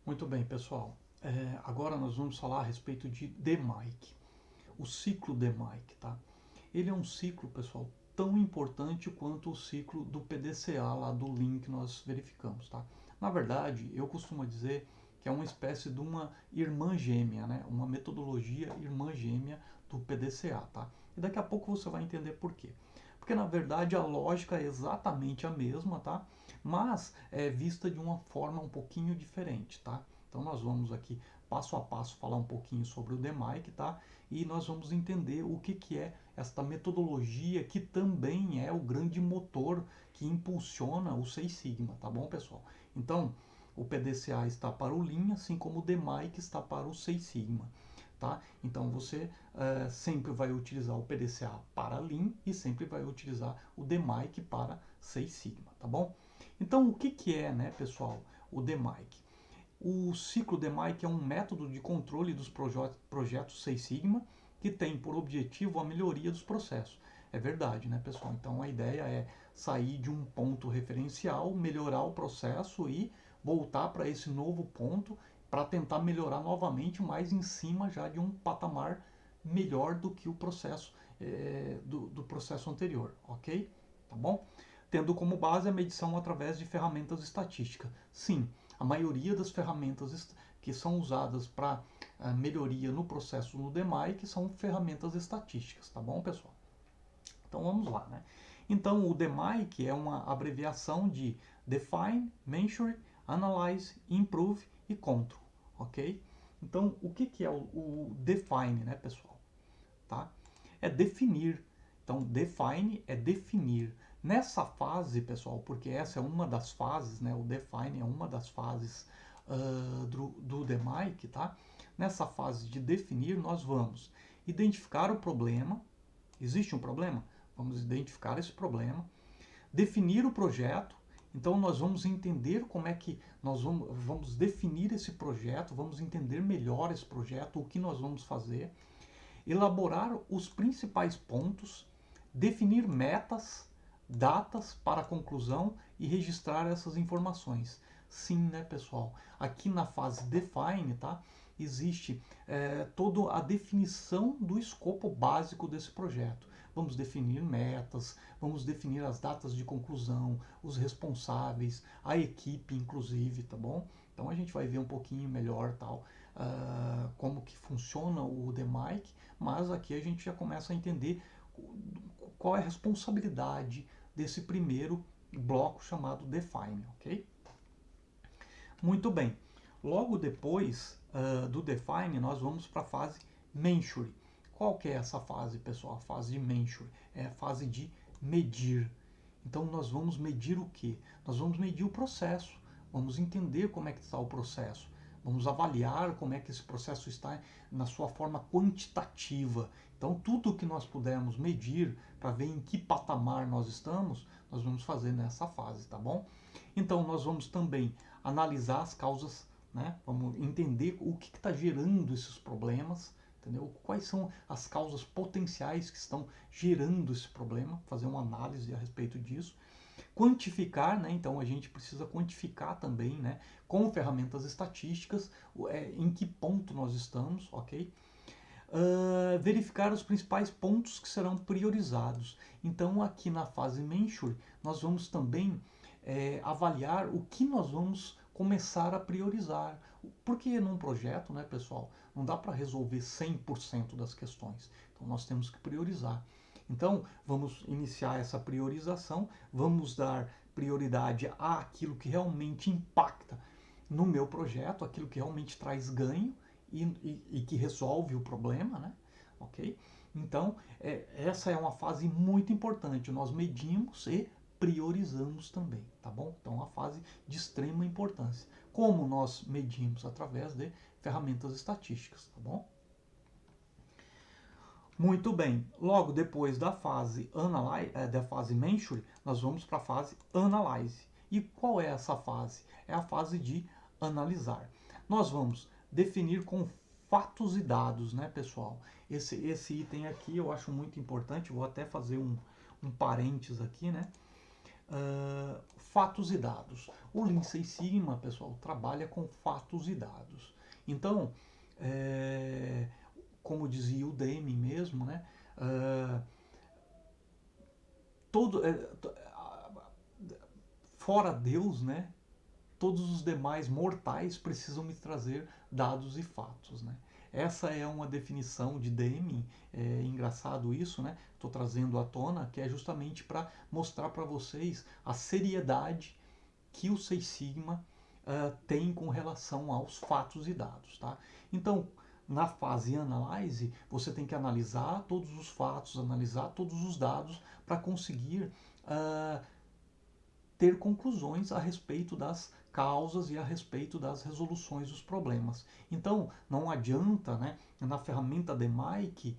Muito bem, pessoal. Agora nós vamos falar a respeito de DMAIC, o ciclo DMAIC, tá? Ele é um ciclo, pessoal, tão importante quanto o ciclo do PDCA lá do Lean que nós verificamos, tá? Na verdade, eu costumo dizer que é uma espécie de uma irmã gêmea, né? Uma metodologia irmã gêmea do PDCA, tá? E daqui a pouco você vai entender por quê. Porque na verdade a lógica é exatamente a mesma, tá? Mas é vista de uma forma um pouquinho diferente, tá? Então nós vamos aqui passo a passo falar um pouquinho sobre o DMAIC, tá? E nós vamos entender o que é esta metodologia que também é o grande motor que impulsiona o Seis Sigma, tá bom, pessoal? Então, o PDCA está para o Lean, assim como o DMAIC está para o Seis Sigma. Tá? Então você sempre vai utilizar o PDCA para Lean e sempre vai utilizar o DMAIC para Seis Sigma, tá bom? Então o que é, né, pessoal, o DMAIC? O ciclo DMAIC é um método de controle dos projetos Seis Sigma que tem por objetivo a melhoria dos processos. É verdade, né, pessoal? Então a ideia é sair de um ponto referencial, melhorar o processo e voltar para esse novo ponto para tentar melhorar novamente, mas em cima já de um patamar melhor do que o processo do processo anterior, ok? Tá bom? Tendo como base a medição através de ferramentas estatísticas. Sim, a maioria das ferramentas que são usadas para melhoria no processo no DMAIC que são ferramentas estatísticas, tá bom, pessoal? Então vamos lá, né? Então o DMAIC é uma abreviação de Define, Measure, Analyze, Improve e Control, ok? Então o que é o Define, né, pessoal? Tá? É definir. Então Define é definir. Nessa fase, pessoal, porque essa é uma das fases, né? O Define é uma das fases do DMAIC, tá? Nessa fase de definir, nós vamos identificar o problema. Existe um problema? Vamos identificar esse problema, definir o projeto. Então nós vamos entender como é que nós vamos definir esse projeto, vamos entender melhor esse projeto, o que nós vamos fazer, elaborar os principais pontos, definir metas, datas para a conclusão e registrar essas informações. Sim, né, pessoal? Aqui na fase Define, tá? Existe toda a definição do escopo básico desse projeto. Vamos definir metas, vamos definir as datas de conclusão, os responsáveis, a equipe, inclusive, tá bom? Então a gente vai ver um pouquinho melhor tal como que funciona o DMAIC, mas aqui a gente já começa a entender qual é a responsabilidade desse primeiro bloco chamado Define, ok? Muito bem. Logo depois do Define, nós vamos para a fase Measure. Qual que é essa fase, pessoal? A fase de Measure é a fase de medir. Então nós vamos medir o quê? Nós vamos medir o processo. Vamos entender como é que está o processo. Vamos avaliar como é que esse processo está na sua forma quantitativa. Então tudo que nós pudermos medir para ver em que patamar nós estamos, nós vamos fazer nessa fase, tá bom? Então nós vamos também analisar as causas, né? Vamos entender o que está gerando esses problemas, entendeu? Quais são as causas potenciais que estão gerando esse problema, fazer uma análise a respeito disso. Quantificar, né? Então a gente precisa quantificar também, né? Com ferramentas estatísticas, em que ponto nós estamos, ok? Verificar os principais pontos que serão priorizados. Então aqui na fase Measure, nós vamos também avaliar o que nós vamos começar a priorizar. Porque num projeto, né, pessoal, não dá para resolver 100% das questões. Então nós temos que priorizar. Então vamos iniciar essa priorização, vamos dar prioridade àquilo que realmente impacta no meu projeto, aquilo que realmente traz ganho e que resolve o problema, né? Ok? Então, essa é uma fase muito importante. Nós medimos e priorizamos também, tá bom? Então, uma fase de extrema importância. Como nós medimos? Através de ferramentas estatísticas, tá bom? Muito bem. Logo depois da fase da fase Measure, nós vamos para a fase Analyze. E qual é essa fase? É a fase de analisar. Nós vamos definir com fatos e dados, né, pessoal? Esse item aqui eu acho muito importante, vou até fazer um parênteses aqui, né? fatos e dados. O Lean Six Sigma, pessoal, trabalha com fatos e dados. Então, como dizia o Deming mesmo, né? Todo, fora Deus, né? Todos os demais mortais precisam me trazer dados e fatos, né? Essa é uma definição de Deming, é engraçado isso, né? Estou trazendo à tona, que é justamente para mostrar para vocês a seriedade que o Seis Sigma tem com relação aos fatos e dados, tá? Então, na fase Analyze, você tem que analisar todos os fatos, analisar todos os dados para conseguir ter conclusões a respeito das causas e a respeito das resoluções dos problemas. Então, não adianta, né, na ferramenta DMAIC,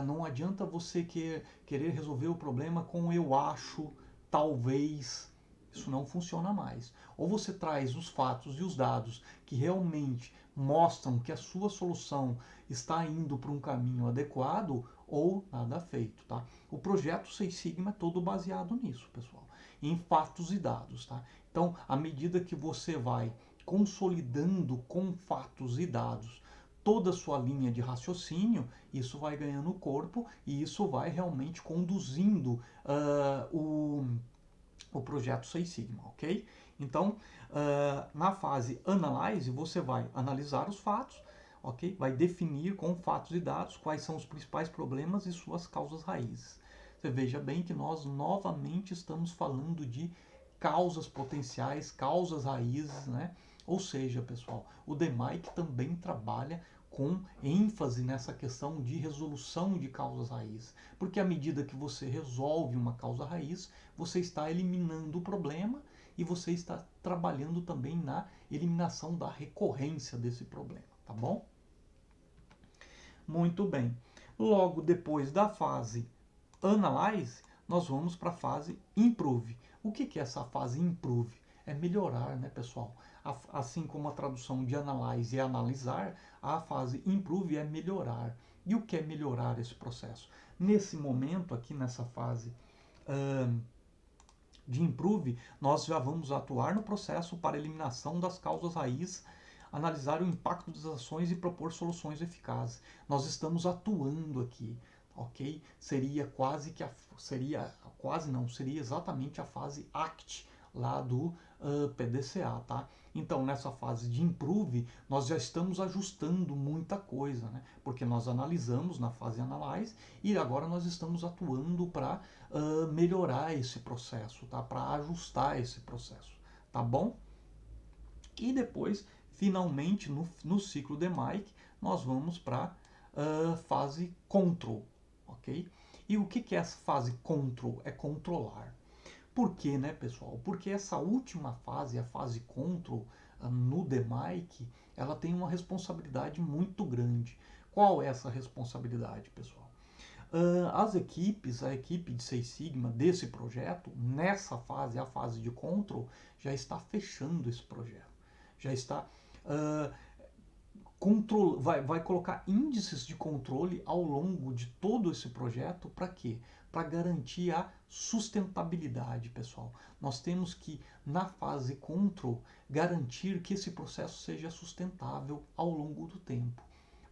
não adianta você querer resolver o problema com eu acho, talvez. Isso não funciona mais. Ou você traz os fatos e os dados que realmente mostram que a sua solução está indo para um caminho adequado, ou nada feito, tá? O projeto Seis Sigma é todo baseado nisso, pessoal, em fatos e dados, tá? Então, à medida que você vai consolidando com fatos e dados toda a sua linha de raciocínio, isso vai ganhando corpo e isso vai realmente conduzindo o projeto Seis Sigma, ok? Então, na fase Analyze, você vai analisar os fatos, ok? Vai definir com fatos e dados quais são os principais problemas e suas causas raízes. Você veja bem que nós novamente estamos falando de causas potenciais, causas raízes, né? Ou seja, pessoal, o DMAIC também trabalha com ênfase nessa questão de resolução de causas raízes. Porque à medida que você resolve uma causa raiz, você está eliminando o problema e você está trabalhando também na eliminação da recorrência desse problema, tá bom? Muito bem. Logo depois da fase Analyze, nós vamos para a fase Improve. O que é essa fase Improve? É melhorar, né, pessoal? Assim como a tradução de Analyze é analisar, a fase Improve é melhorar. E o que é melhorar esse processo? Nesse momento, aqui nessa fase de Improve, nós já vamos atuar no processo para eliminação das causas raiz, analisar o impacto das ações e propor soluções eficazes. Nós estamos atuando aqui, ok? Seria quase que seria exatamente a fase ACT lá do PDCA, tá? Então, nessa fase de Improve, nós já estamos ajustando muita coisa, né? Porque nós analisamos na fase Analyze e agora nós estamos atuando para melhorar esse processo, tá? Para ajustar esse processo, tá bom? E depois, finalmente, no ciclo DMAIC, nós vamos para a fase Control, ok? E o que é essa fase Control? É controlar. Por quê, né, pessoal? Porque essa última fase, a fase Control, no DMAIC, ela tem uma responsabilidade muito grande. Qual é essa responsabilidade, pessoal? As equipes, a equipe de Seis Sigma desse projeto, nessa fase, a fase de Control, já está fechando esse projeto. Já está vai colocar índices de controle ao longo de todo esse projeto. Para quê? Para garantir a sustentabilidade, pessoal. Nós temos que, na fase Control, garantir que esse processo seja sustentável ao longo do tempo.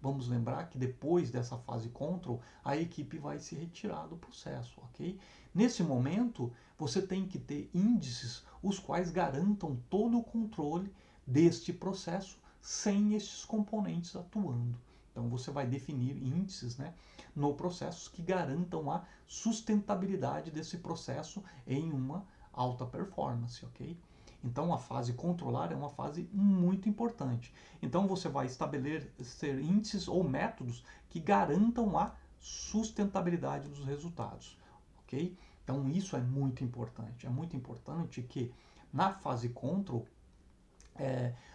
Vamos lembrar que depois dessa fase Control, a equipe vai se retirar do processo, ok? Nesse momento, você tem que ter índices os quais garantam todo o controle deste processo sem esses componentes atuando. Então você vai definir índices, né, no processo que garantam a sustentabilidade desse processo em uma alta performance, ok? Então a fase controlar é uma fase muito importante. Então você vai estabelecer índices ou métodos que garantam a sustentabilidade dos resultados, ok? Então isso é muito importante. É muito importante que na fase control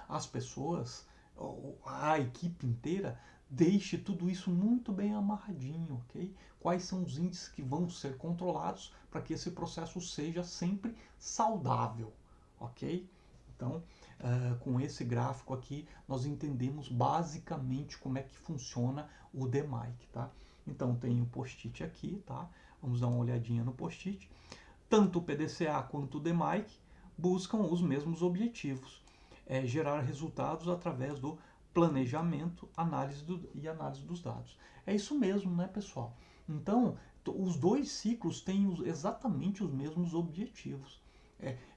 as pessoas, a equipe inteira, deixe tudo isso muito bem amarradinho, ok? Quais são os índices que vão ser controlados para que esse processo seja sempre saudável, ok? Então, com esse gráfico aqui, nós entendemos basicamente como é que funciona o DMAIC, tá? Então, tem o post-it aqui, tá? Vamos dar uma olhadinha no post-it. Tanto o PDCA quanto o DMAIC buscam os mesmos objetivos, gerar resultados através do planejamento, e análise dos dados. É isso mesmo, né, pessoal? Então, os dois ciclos têm exatamente os mesmos objetivos.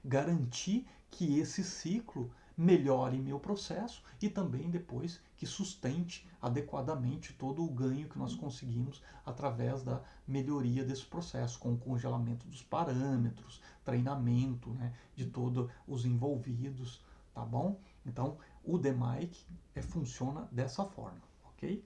Garantir que esse ciclo melhore meu processo e também depois que sustente adequadamente todo o ganho que nós conseguimos através da melhoria desse processo, com o congelamento dos parâmetros, treinamento, né, de todos os envolvidos, tá bom? Então, o DMAIC funciona dessa forma, ok?